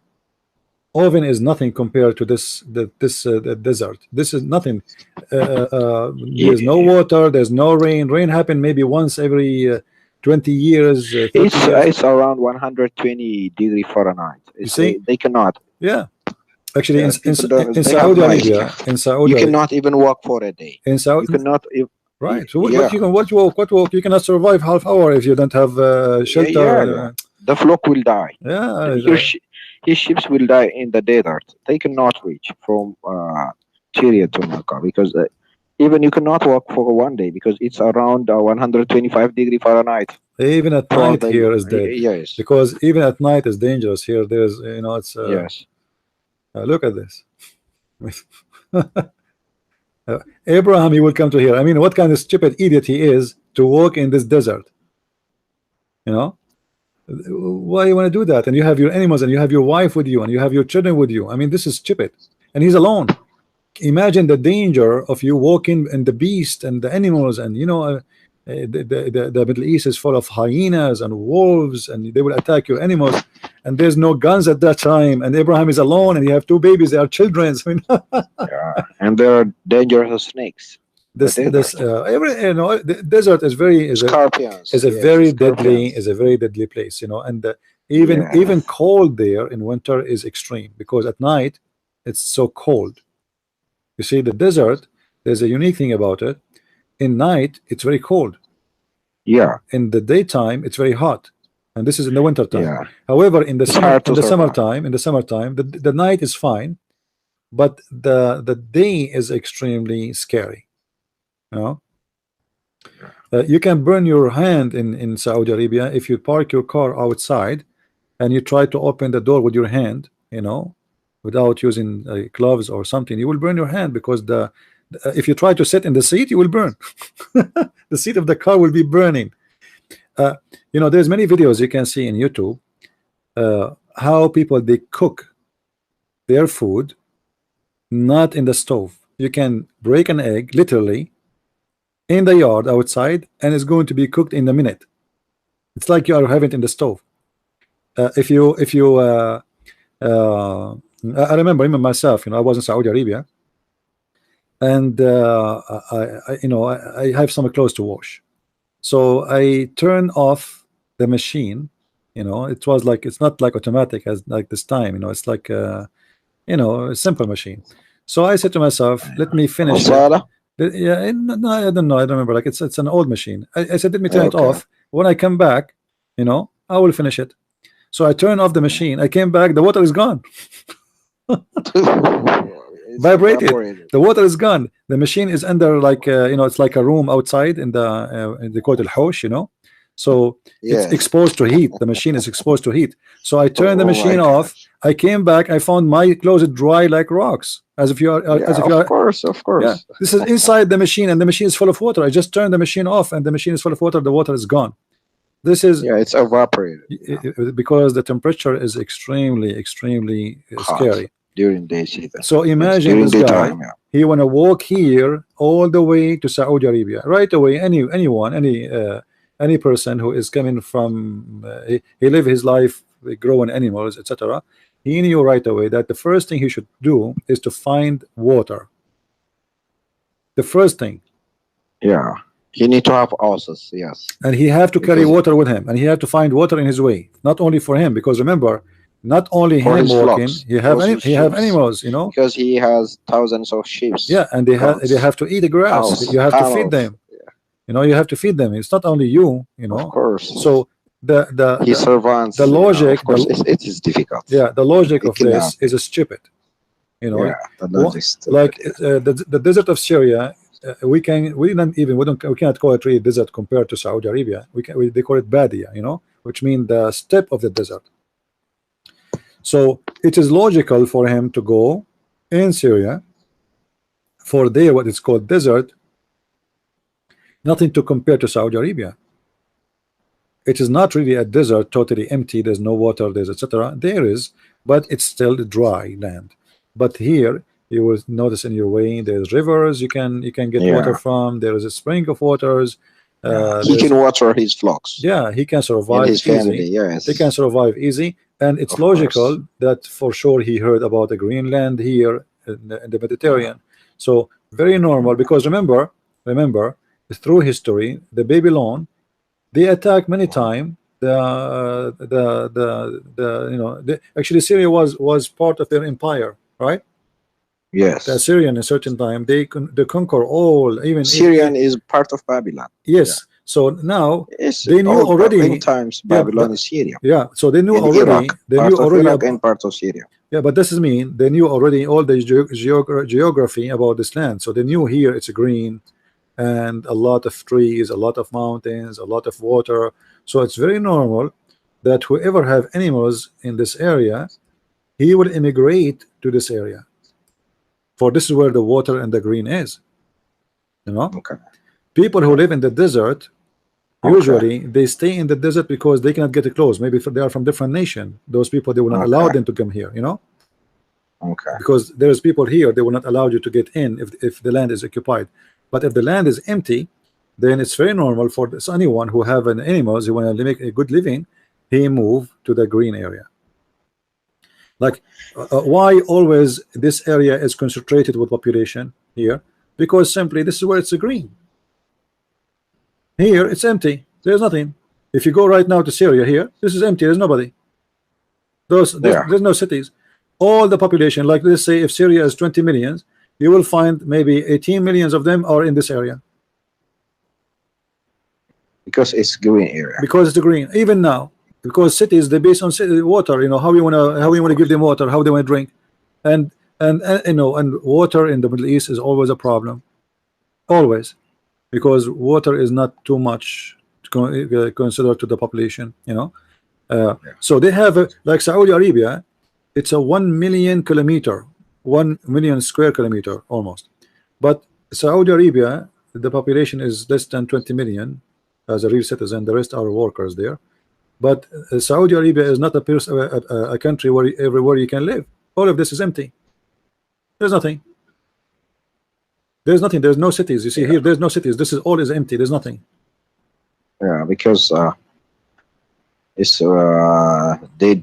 Oven is nothing compared to the desert. This is nothing. There's no Yeah. water. There's no rain. Rain happen maybe once every 20 years, 30 years. It's around 120 degree Fahrenheit. You It's, see? they cannot. Yeah. Actually, People don't. in They have Saudi nice. Arabia, in You Saudi, cannot even walk for a day. in You Saudi, cannot. right? So Yeah. what you can what walk you cannot survive half hour if you don't have Yeah. shelter. Yeah. The flock will die. Yeah, His ships will die in the desert. They cannot reach from Syria to Mecca because even you cannot walk for one day because it's around 125 degree Fahrenheit even at throughout night the here year. is dead Yes. because even at night is dangerous here. There's it's Yes. look at this. Abraham, he will come to here. I mean, what kind of stupid idiot he is to walk in this desert? You know, why you want to do that? And you have your animals, and you have your wife with you, and you have your children with you. I mean, this is stupid. And he's alone. Imagine the danger of you walking and the beast and the animals, and the Middle East is full of hyenas and wolves, and they will attack your animals. And there's no guns at that time, and Abraham is alone, and you have two babies. They are children. I mean, And there are dangerous snakes. this the desert is very Scorpions. is a Yes, very deadly scorpions. is a very deadly place, and even Yes. cold there in winter is extreme because at night it's so cold. You see, the desert, there's a unique thing about it. In night it's very cold. Yeah. In the daytime it's very hot, and this is in the winter time. Yeah. However, in the It's summer, hard to in the survive. summertime, the night is fine, but the day is extremely scary. You know, you can burn your hand in Saudi Arabia if you park your car outside and you try to open the door with your hand, without using gloves or something. You will burn your hand because if you try to sit in the seat, you will burn. The seat of the car will be burning. There's many videos you can see in YouTube how people they cook their food not in the stove. You can break an egg literally in the yard outside, and it's going to be cooked in a minute. It's like you are having it in the stove. If you I remember even myself, I was in Saudi Arabia, and I have some clothes to wash, so I turn off the machine. It was like, it's not like automatic as like this time. It's like a simple machine. So I said to myself, let me finish it. Osala? Yeah, no, I don't know. I don't remember. Like it's an old machine. I said, let me turn it Okay. off. When I come back, I will finish it. So I turned off the machine. I came back. The water is gone. It's Vibrated. evaporated. The water is gone. The machine is under like it's like a room outside in the Kot al-Hosh, so it's Yes. exposed to heat. The machine is exposed to heat. So I turned the Oh my machine off. I came back. I found my clothes dry like rocks, as if you are as Yeah, if you are. of course, of Yeah, course. this is inside the machine, and the machine is full of water. I just turned the machine off, and the machine is full of water. The water is gone. This is Yeah, it's evaporated. Yeah. because the temperature is extremely Hot scary. during day season. So Yes, imagine during this guy. daytime. Yeah. He want to walk here all the way to Saudi Arabia right away. Any person who is coming from he live his life growing animals, etc. He knew right away that the first thing he should do is to find water. The first thing. Yeah. You need to have ulcers. Yes. And he have to carry Because water with him, and he have to find water in his way. Not only for him, because remember, not only for him his walking, flocks, he have for his he have sheep, animals, because he has thousands of sheep. Yeah, and they goats, have to eat the grass. cows, You have to feed camels. them. You have to feed them. It's not only you. Of course. So the His servants. the logic, of course, it is difficult. yeah, the logic It of can this happen. is stupid. Yeah, the logic's like stupid. the desert of Syria, we cannot call it really desert compared to Saudi Arabia. They call it Badia, which means the steppe of the desert. So it is logical for him to go in Syria for there what is called desert, nothing to compare to Saudi Arabia. It is not really a desert, totally empty. There's no water. There's etc. There is, but it's still dry land. But here you will notice in your way there's rivers you can get water Yeah, from. There is a spring of waters. yeah. He There's can water his flocks yeah, he can and survive his easy. family. They can Yes, survive easy, and it's of course. logical that for sure he heard about the Greenland here in the Yeah, Mediterranean. So very normal because remember, through history, the Babylon they attacked many mhm. times. The actually Syria was part of their empire, right? The Yes. Assyrian in a certain time they conquer all even Syrian is part of Babylon. Yeah. yes. So now Yes. they knew In already. times, Yeah, Babylon is Syria yeah. So they knew and Iraq, already. They knew part of already. Iraq and part of Syria. Yeah, but this is mean they knew already all the geography about this land. So they knew here it's green and a lot of trees, a lot of mountains, a lot of water. So it's very normal that whoever have animals in this area, he will immigrate to this area. For this is where the water and the green is. You know, Okay. people who Okay. live in the desert Okay. usually they stay in the desert because they cannot get close. Maybe if they are from different nation. Those people they will not allow Okay. them to come here. Okay. Because there's people here they will not allow you to get in if the land is occupied. But if the land is empty, then it's very normal for anyone who have an animals who want to make a good living, he move to the green area. Like why always this area is concentrated with population here? Because simply this is where it's a green. Here it's empty. There's nothing. If you go right now to Syria here, this is empty. There's nobody. Yeah. There's no cities. All the population, like let's say if Syria is 20 millions, you will find maybe 18 millions of them are in this area Because it's green area. because it's the green. Even now, because cities they based on city water. How we Of wanna give course. them water, how they want to drink, and water in the Middle East is always a problem, always, because water is not too much to consider to the population. Yeah. So they have like Saudi Arabia, it's a 1 million kilometer, 1 million square kilometer almost. But Saudi Arabia, the population is less than 20 million as a real citizen. The rest are workers there. But Saudi Arabia is not a country where everywhere you can live. All of this is empty. There's nothing. There's nothing. There's no cities. You see Yeah. here, there's no cities. This is all is empty. There's nothing. Yeah. Because it's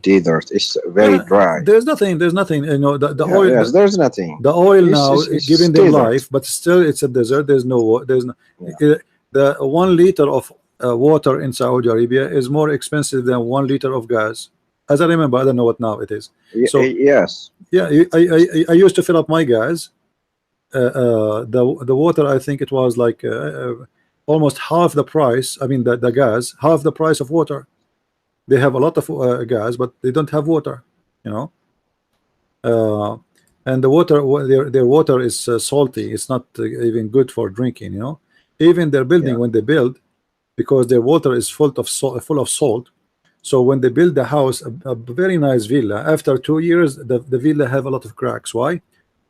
desert. It's very Yeah, dry. there's nothing. There's nothing. The Yeah. oil. Yes. There's nothing. The oil now It's giving them desert. life, but still it's a desert. There's no there's no Yeah. the 1 liter of water in Saudi Arabia is more expensive than 1 liter of gas. As I remember, I don't know what now it is. So Yes. yeah, I used to fill up my gas. The water I think it was like almost half the price. I mean the gas half the price of water. They have a lot of gas, but they don't have water. You know. Uh, and the water their water is salty. It's not even good for drinking. Even their building Yeah. when they build, because their water is full of salt. So when they build the house, a very nice villa, after 2 years the villa have a lot of cracks. Why?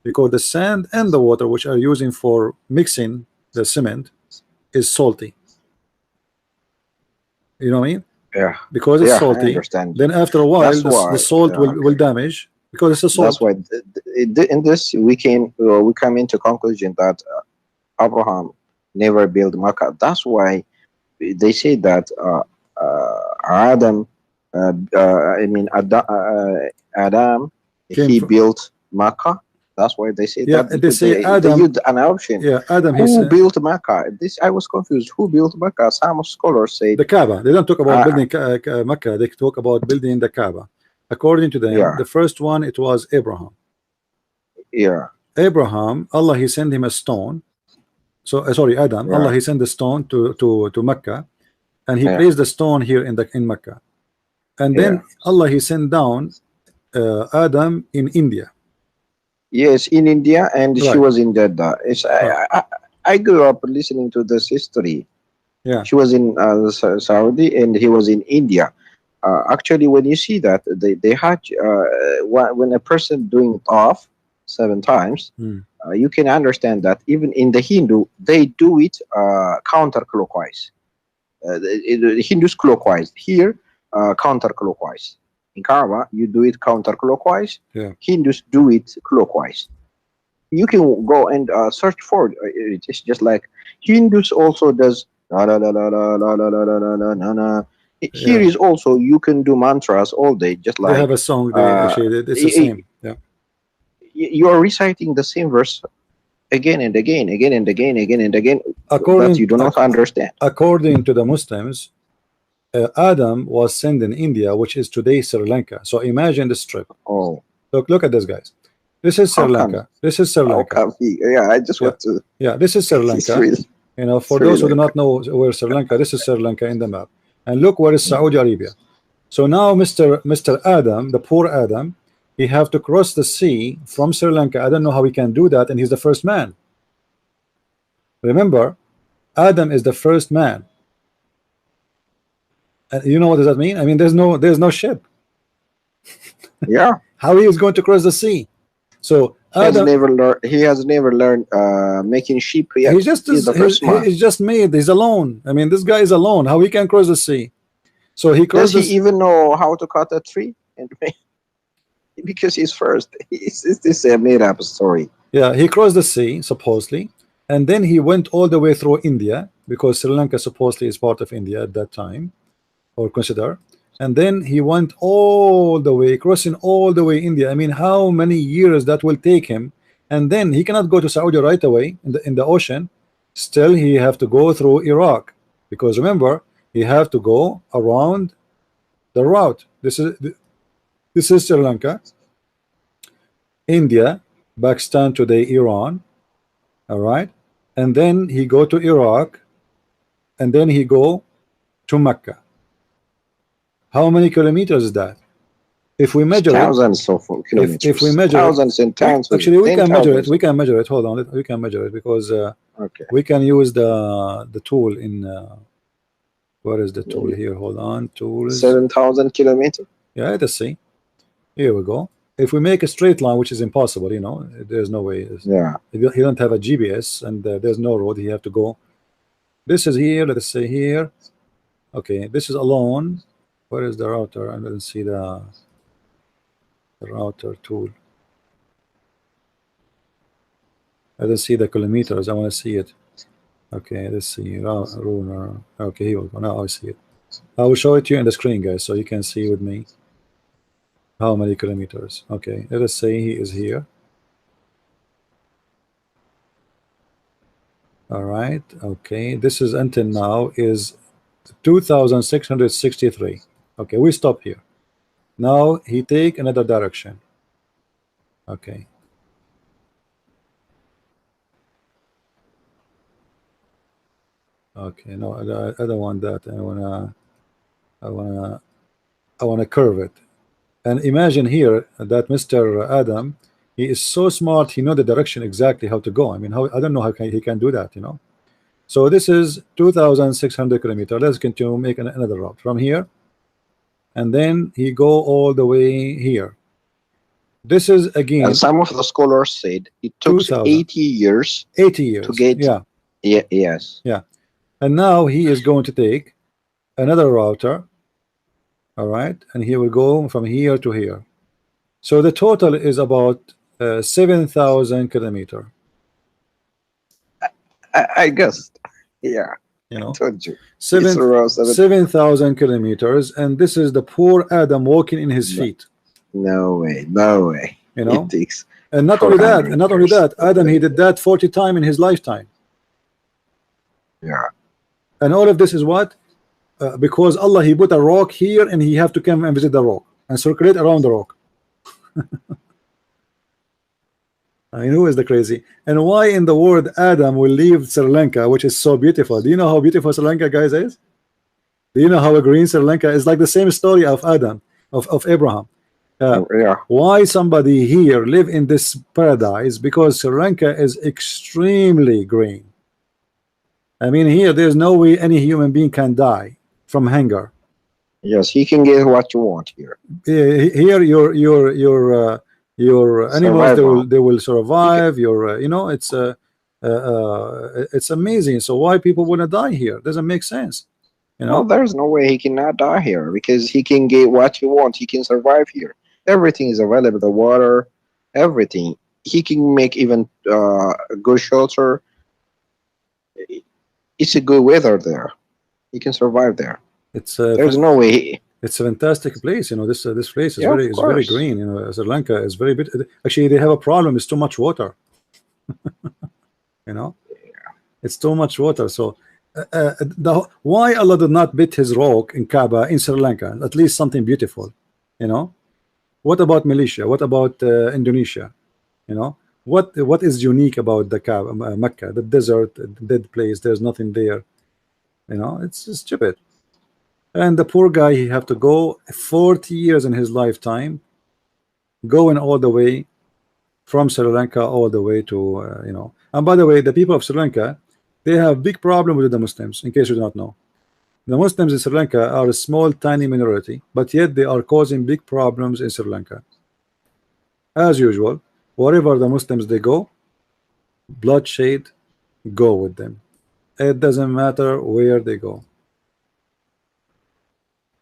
Because the sand and the water which are using for mixing the cement is salty. You know what I mean? Yeah. Because it's Yeah. I salty, understand then you. after a while That's the why. salt Yeah. will Okay. damage because it's a That's salt. why in this we come into conclusion that Abraham never built Makkah. That's why they say that Adam, I mean Adam, Came he from built Makkah. That's why they say yeah. that They because say they Adam. used an option. Yeah, Adam. He's Who built Makkah? This I was confused. Who built Makkah? Some scholars said, the Kaaba. They don't talk about uh, building Mecca. They talk about building the Kaaba. According to them, yeah, the first one it was Abraham. yeah, Abraham, Allah he sent him a stone. So sorry, Adam. yeah, Allah he sent the stone to Mecca, and he yeah, placed the stone here in Mecca. And yeah. then Allah he sent down Adam in India. Yes, in India, and she Right, was in Jeddah. right. I grew up listening to this history. Yeah, She was in Saudi, and he was in India. Actually, when you see that they had when a person doing it off 7 times, Hmm. you can understand that even in the Hindu they do it counterclockwise. The Hindus clockwise. Here, counterclockwise. In Karma, you do it counterclockwise. Yeah, Hindus do it clockwise. You can go and search for it. It's just like Hindus also does la la la la la la la la la la la la. Here yeah. is also you can do mantras all day, just They like have a song. They uh, actually it's the same. Yeah. you are reciting the same verse again and again, again and again, again and again, that you According do not understand. according to the Muslims, Adam was sent in India, which is today Sri Lanka. So imagine this trip. Oh, Look at this, guys. This is Sri how come? Lanka. This is Sri How Lanka. come he? Yeah, I just Yeah, want to. yeah. This is Sri It's Lanka. really, You know, for it's those really who do like. not know where Sri Lanka, this is Sri Lanka in the map. And look where is Mm. Saudi Arabia. So now Mr. Adam, the poor Adam, he have to cross the sea from Sri Lanka. I don't know how he can do that, and he's the first man. Remember, Adam is the first man. And you know what does that mean? I mean, there's no ship. Yeah, How he is going to cross the sea? So Adam, he has never learned making sheep he yet. just He's is the first man. he's just made. He's alone. I mean, this guy is alone. How he can cross the sea? So he Does crossed he this. even know how to cut a tree? And because he's first. Is this a made up story? Yeah, he crossed the sea supposedly, and then he went all the way through India because Sri Lanka supposedly is part of India at that time or consider. And then he went all the way, crossing all the way India. I mean, how many years that will take him? And then he cannot go to Saudi right away in the ocean. Still, he have to go through Iraq because remember, he have to go around the route. This is Sri Lanka, India, Pakistan today, Iran. All right, and then he go to Iraq, and then he go to Mecca. How many kilometers is that? If we It's measure it, thousands of if we kilometers, measure it, thousands and thousands, actually we ten can measure it. thousands We of. can measure it. Hold on, we can measure it because Okay, we can use the tool in where is the tool maybe here? Hold on, tools. 7,000 kilometers. Yeah, let's see. Here we go. If we make a straight line, which is impossible, there's no way. Yeah, He don't have a GPS, and there's no road. He have to go. This is here. Let's say here. Okay, this is alone. Where is the router? I didn't see the router tool. I didn't see the kilometers. I want to see it. Okay, let's see. Runer. Okay, here we go. Now I see it. I will show it to you on the screen, guys, so you can see with me how many kilometers. Okay, let us say he is here. All right. Okay, this is until now is 2,663. Okay, we stop here. Now he take another direction. Okay. Okay. No, I don't want that. I wanna, I wanna curve it. And imagine here that Mr. Adam, he is so smart. He know the direction exactly how to go. I mean, how I don't know how he can do that. So this is 2,600 kilometers. Let's continue make another route from here, and then he go all the way here. This is and again some of the scholars said it took 2,000, 80 years 80 to years. get. Yeah, Yeah, yes. yeah. And now he is going to take another router. All right, and he will go from here to here. So the total is about 7,000 kilometer. I guessed. Yeah, You I know, told you. It's seven around seven. 7,000 kilometers, and this is the poor Adam walking in his No, feet. no way, no way. You It know, takes and not only that, 400 years. Adam he did that 40 times in his lifetime, Yeah, and all of this is what because Allah he put a rock here, and he have to come and visit the rock and circulate around the rock. I know is the crazy. And why in the world Adam will leave Sri Lanka, which is so beautiful? Do you know how beautiful Sri Lanka, guys, is? Do you know how a green Sri Lanka is like the same story of Adam, of Abraham? yeah. Why somebody here live in this paradise? Because Sri Lanka is extremely green. I mean, here there's no way any human being can die from hunger. Yes, he can get what you want here. Here your animals Survival. they will He can, survive. Your it's amazing. So why people want to die here? Doesn't make sense, you no, know. there's no way he cannot die here because he can get what he wants. He can survive here. Everything is available. The water, everything. He can make even a good shelter. It's a good weather there. He can survive there. It's There's no way. it's a fantastic place. You know, this place Yeah, of is very course. green. You know, Sri Lanka is very bit. Actually, they have a problem. It's too much water. You know, it's too much water. So, why Allah did not bit His rock in Kaaba in Sri Lanka? At least something beautiful. You know, what about Malaysia? What about Indonesia? You know, what is unique about the Kaaba, Mecca, the desert, dead place? There's nothing there. You know, it's stupid. And the poor guy, he have to go 40 years in his lifetime, going all the way from Sri Lanka all the way to you know. And by the way, the people of Sri Lanka, they have big problem with the Muslims. In case you do not know, the Muslims in Sri Lanka are a small, tiny minority, but yet they are causing big problems in Sri Lanka. As usual, wherever the Muslims they go, bloodshed go with them. It doesn't matter where they go.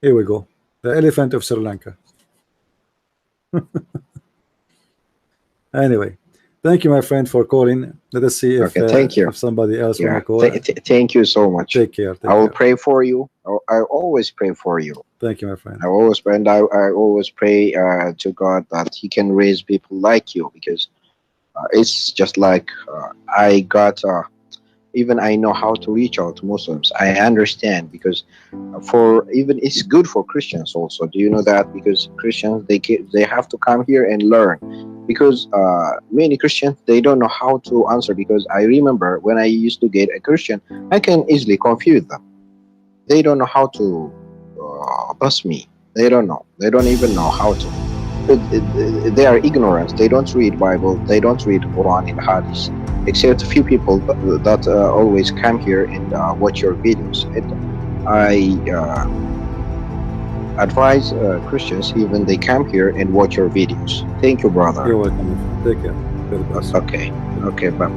Here we go. The elephant of Sri Lanka. Anyway, thank you, my friend, for calling. Let us see Okay, thank you. if somebody else want Yeah, to call. thank you so much. Take care. I Take will care. pray for you. I always pray for you. Thank you, my friend. I always pray, and I always pray to God that He can raise people like you because it's just like I got. Even I know how to reach out to Muslims. I understand because for even it's good for Christians also. Do you know that? Because Christians they have to come here and learn. Because many Christians they don't know how to answer. Because I remember when I used to get a Christian, I can easily confuse them. They don't know how to bust me. They don't know. They don't even know how to. They are ignorant. They don't read Bible. They don't read Quran and Hadith. Except a few people that always come here and watch your videos. And I advise Christians even they come here and watch your videos. Thank you, brother. You're welcome, my friend. Take care. God bless. Okay. Okay. Bye.